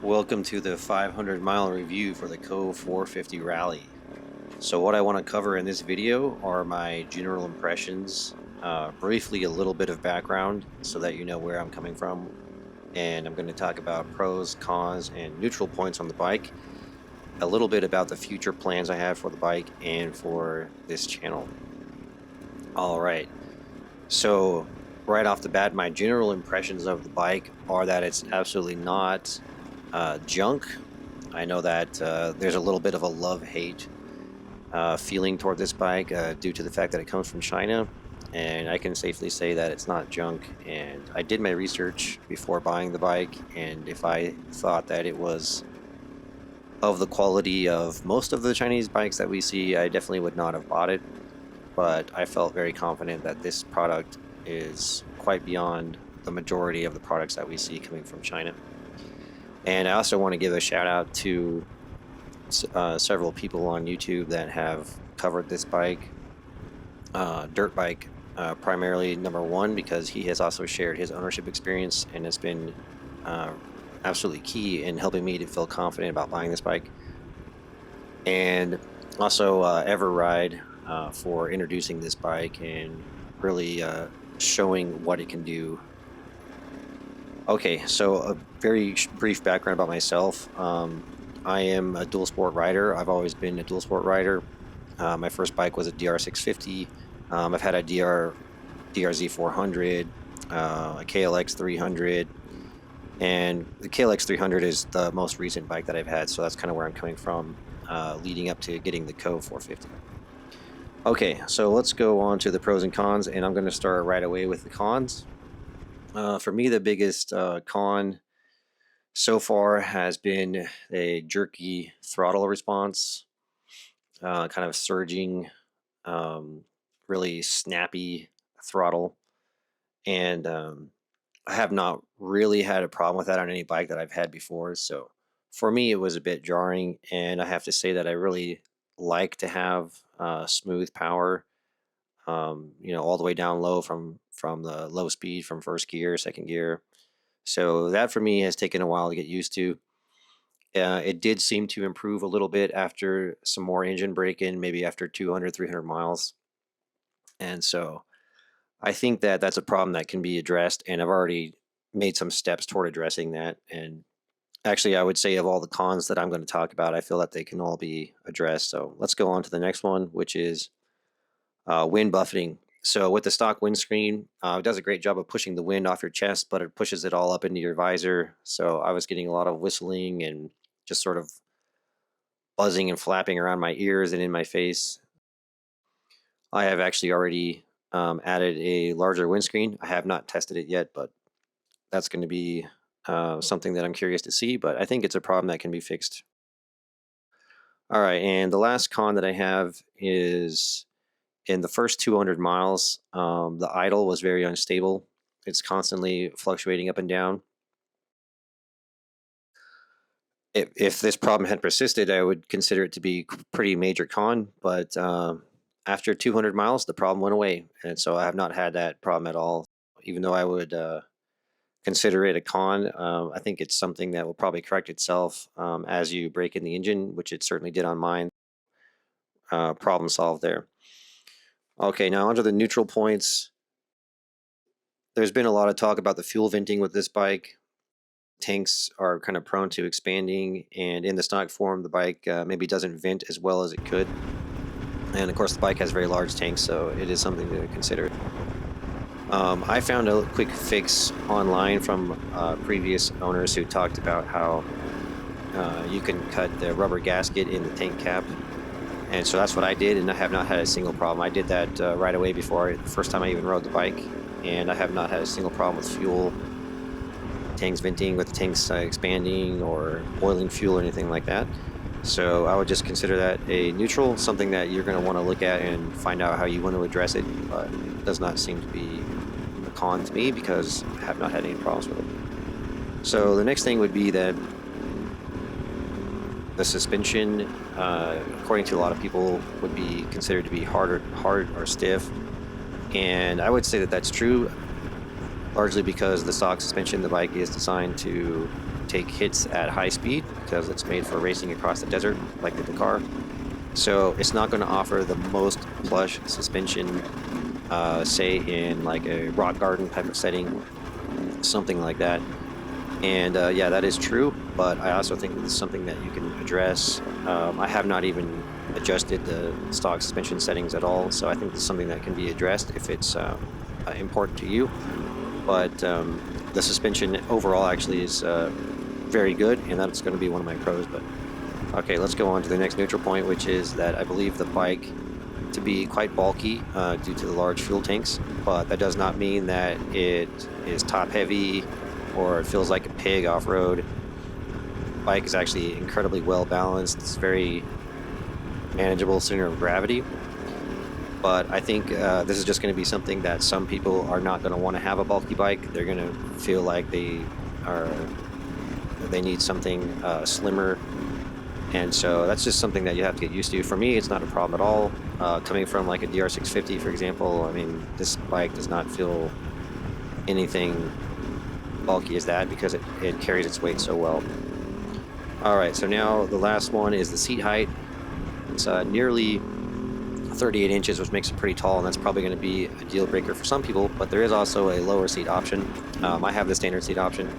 Welcome to the 500-mile review for the Kove 450 Rally. So what I want to cover in this video are my general impressions, briefly a little bit of background so that you know where I'm coming from, and I'm going to talk about pros, cons, and neutral points on the bike, a little bit about the future plans I have for the bike and for this channel. Alright, so right off the bat, my general impressions of the bike are that it's absolutely not junk. I know that there's a little bit of a love-hate feeling toward this bike due to the fact that it comes from China, and I can safely say that it's not junk. And I did my research before buying the bike, and if I thought that it was of the quality of most of the Chinese bikes that we see, I definitely would not have bought it. But I felt very confident that this product is quite beyond the majority of the products that we see coming from China. And I also want to give a shout out to several people on YouTube that have covered this bike, dirt bike, primarily number one, because he has also shared his ownership experience, and it's been absolutely key in helping me to feel confident about buying this bike. And also Everride for introducing this bike and really showing what it can do. Okay, so a very brief background about myself. I am a dual sport rider. I've always been a dual sport rider. My first bike was a DR650. I've had a DRZ 400, a KLX 300, and the KLX 300 is the most recent bike that I've had, so that's kind of where I'm coming from, leading up to getting the Kove 450. Okay, so let's go on to the pros and cons, and I'm going to start right away with the cons. For me, the biggest con so far has been a jerky throttle response, kind of surging, really snappy throttle. And I have not really had a problem with that on any bike that I've had before. So for me, it was a bit jarring. And I have to say that I really like to have smooth power, all the way down low from the low speed from first gear, second gear. So that for me has taken a while to get used to. It did seem to improve a little bit after some more engine break-in, maybe after 200, 300 miles. And so I think that that's a problem that can be addressed, and I've already made some steps toward addressing that. And actually, I would say of all the cons that I'm going to talk about, I feel that they can all be addressed. So let's go on to the next one, which is wind buffeting. So with the stock windscreen, it does a great job of pushing the wind off your chest, but it pushes it all up into your visor. So I was getting a lot of whistling and just sort of buzzing and flapping around my ears and in my face. I have actually already added a larger windscreen. I have not tested it yet, but that's going to be something that I'm curious to see. But I think it's a problem that can be fixed. All right, and the last con that I have is in the first 200 miles, the idle was very unstable. It's constantly fluctuating up and down. If this problem had persisted, I would consider it to be pretty major con, but after 200 miles, the problem went away. And so I have not had that problem at all. Even though I would consider it a con, I think it's something that will probably correct itself as you break in the engine, which it certainly did on mine. Problem solved there. Okay, now onto the neutral points. There's been a lot of talk about the fuel venting with this bike. Tanks are kind of prone to expanding, and in the stock form, the bike maybe doesn't vent as well as it could. And of course, the bike has very large tanks, so it is something to consider. I found a quick fix online from previous owners who talked about how you can cut the rubber gasket in the tank cap. And so that's what I did, and I have not had a single problem. I did that right away the first time I even rode the bike, and I have not had a single problem with fuel, tanks venting, with the tanks expanding or boiling fuel or anything like that. So I would just consider that a neutral, something that you're going to want to look at and find out how you want to address it, but it does not seem to be a con to me because I have not had any problems with it. So the next thing would be that the suspension, according to a lot of people, would be considered to be hard or stiff. And I would say that that's true, largely because the stock suspension, the bike is designed to take hits at high speed because it's made for racing across the desert like the Dakar. So it's not going to offer the most plush suspension, say in like a rock garden type of setting, something like that. And yeah, that is true, but I also think it's something that you can address. I have not even adjusted the stock suspension settings at all, so I think it's something that can be addressed if it's important to you. But the suspension overall actually is very good, and that's going to be one of my pros. But okay, let's go on to the next neutral point, which is that I believe the bike to be quite bulky due to the large fuel tanks, but that does not mean that it is top heavy or it feels like a pig off-road. Bike is actually incredibly well balanced. It's very manageable center of gravity. But I think this is just going to be something that some people are not going to want to have a bulky bike. They're going to feel like they need something slimmer. And so that's just something that you have to get used to. For me, it's not a problem at all. Coming from like a DR650, for example, I mean, this bike does not feel anything bulky as that because it carries its weight so well. All right, so now the last one is the seat height. It's nearly 38 inches, which makes it pretty tall, and that's probably going to be a deal breaker for some people, but there is also a lower seat option. I have the standard seat option.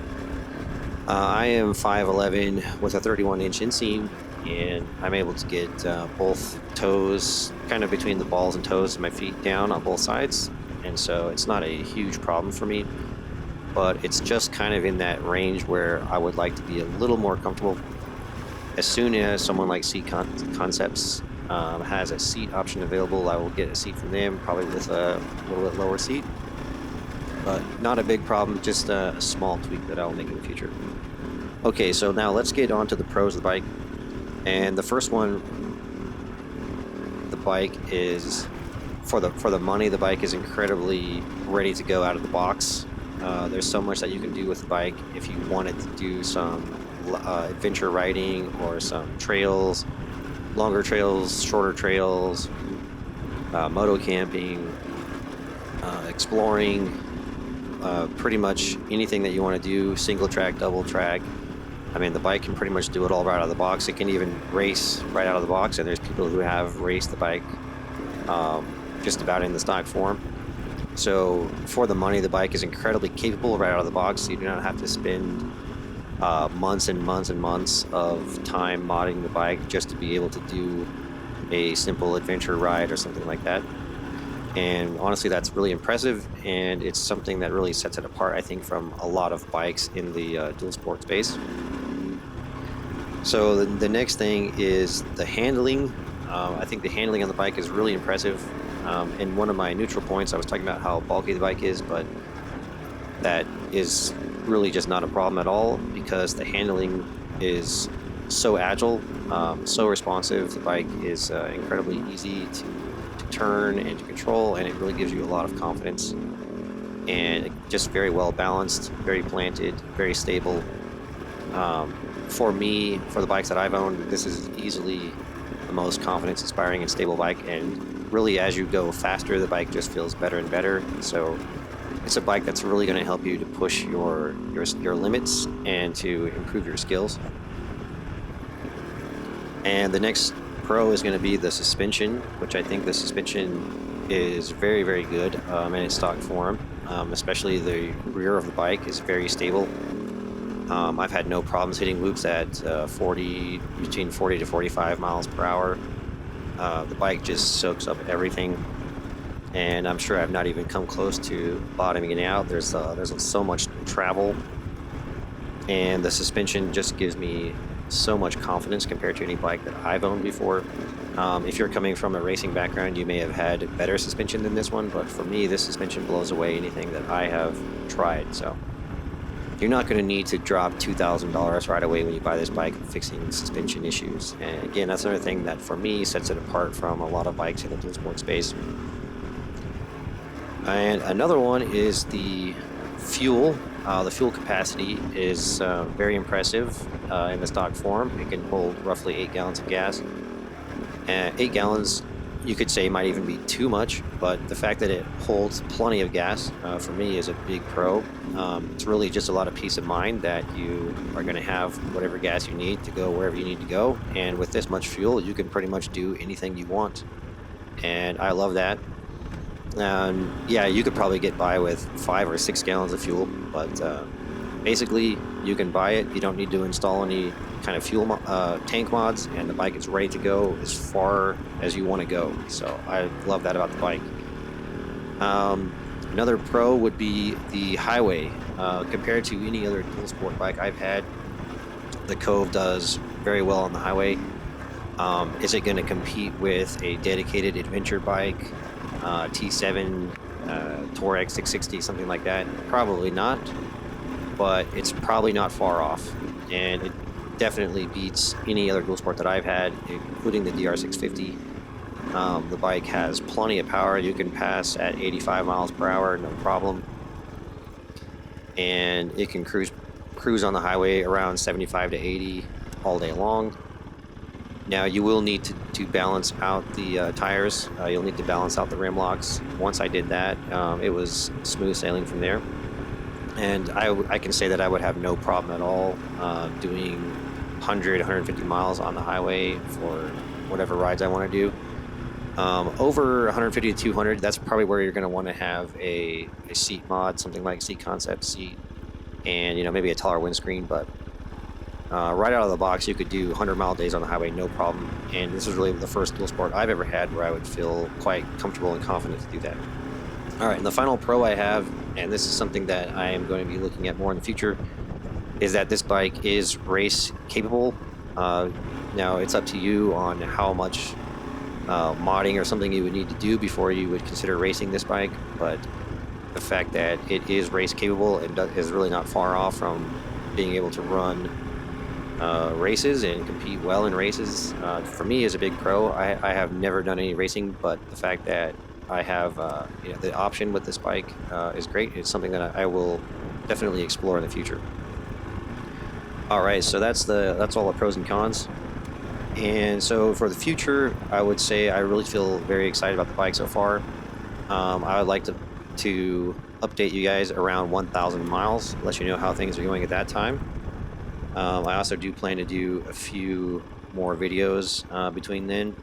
I am 5'11" with a 31-inch inseam, and I'm able to get both toes, kind of between the balls and toes of my feet down on both sides, and so it's not a huge problem for me, but it's just kind of in that range where I would like to be a little more comfortable. As soon as someone like Seat Concepts has a seat option available, I will get a seat from them, probably with a little bit lower seat. But not a big problem, just a small tweak that I will make in the future. Okay, so now let's get on to the pros of the bike. And the first one, the bike is, for the money, the bike is incredibly ready to go out of the box. There's so much that you can do with the bike if you wanted to do some adventure riding or some trails, longer trails, shorter trails, moto camping, exploring, pretty much anything that you want to do, single track, double track. I mean, the bike can pretty much do it all right out of the box. It can even race right out of the box, and there's people who have raced the bike just about in the stock form. So for the money, the bike is incredibly capable right out of the box. So you do not have to spend months and months and months of time modding the bike just to be able to do a simple adventure ride or something like that. And honestly, that's really impressive, and it's something that really sets it apart, I think, from a lot of bikes in the dual sport space. So the next thing is the handling. I think the handling on the bike is really impressive. In one of my neutral points, I was talking about how bulky the bike is, but that is really just not a problem at all because the handling is so agile, so responsive. The bike is incredibly easy to turn and to control, and it really gives you a lot of confidence, and just very well balanced, very planted, very stable. For me, for the bikes that I've owned, this is easily the most confidence inspiring and stable bike, and really as you go faster, the bike just feels better and better. So it's a bike that's really going to help you to push your limits and to improve your skills. And the next pro is going to be the suspension, which I think the suspension is very, very good in its stock form. Especially the rear of the bike is very stable. I've had no problems hitting loops at between 40 to 45 miles per hour. The bike just soaks up everything, and I'm sure I've not even come close to bottoming it out. There's so much travel, and the suspension just gives me so much confidence compared to any bike that I've owned before. If you're coming from a racing background, you may have had better suspension than this one, but for me, this suspension blows away anything that I have tried. So you're not going to need to drop $2,000 right away when you buy this bike fixing suspension issues. And again, that's another thing that for me sets it apart from a lot of bikes in the dual sport space. And another one is the fuel. The fuel capacity is very impressive in the stock form. It can hold roughly 8 gallons of gas. 8 gallons You could say it might even be too much, but the fact that it holds plenty of gas for me is a big pro. It's really just a lot of peace of mind that you are going to have whatever gas you need to go wherever you need to go. And with this much fuel, you can pretty much do anything you want. And I love that. Yeah, you could probably get by with 5 or 6 gallons of fuel, but basically you can buy it. You don't need to install any kind of fuel tank mods, and the bike is ready to go as far as you want to go. So I love that about the bike. Another pro would be the highway. Compared to any other dual sport bike I've had, the Kove does very well on the highway. Is it going to compete with a dedicated adventure bike, T7, Touareg 660, something like that? Probably not, but it's probably not far off, and it definitely beats any other dual sport that I've had, including the DR650. The bike has plenty of power. You can pass at 85 miles per hour, no problem, and it can cruise on the highway around 75 to 80 all day long. Now you will need to balance out the tires. You'll need to balance out the rim locks. Once I did that, it was smooth sailing from there. And I can say that I would have no problem at all doing 100, 150 miles on the highway for whatever rides I want to do. Over 150 to 200, that's probably where you're going to want to have a seat mod, something like Seat Concept seat, and maybe a taller windscreen. But right out of the box, you could do 100-mile days on the highway, no problem. And this was really the first dual sport I've ever had where I would feel quite comfortable and confident to do that. All right, and the final pro I have, and this is something that I am going to be looking at more in the future, is that this bike is race capable. Now, it's up to you on how much modding or something you would need to do before you would consider racing this bike, but the fact that it is race capable and is really not far off from being able to run races and compete well in races, for me is a big pro. I have never done any racing, but the fact that I have the option with this bike is great. It's something that I will definitely explore in the future. All right, so that's all the pros and cons. And so for the future, I would say I really feel very excited about the bike so far. I would like to update you guys around 1,000 miles, let you know how things are going at that time. I also do plan to do a few more videos between then.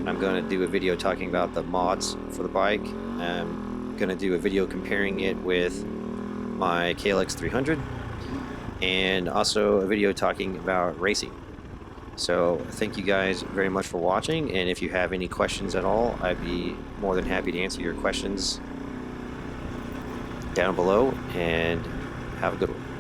I'm going to do a video talking about the mods for the bike. I'm going to do a video comparing it with my KLX 300, and also a video talking about racing. So thank you guys very much for watching, and if you have any questions at all, I'd be more than happy to answer your questions down below, and have a good one.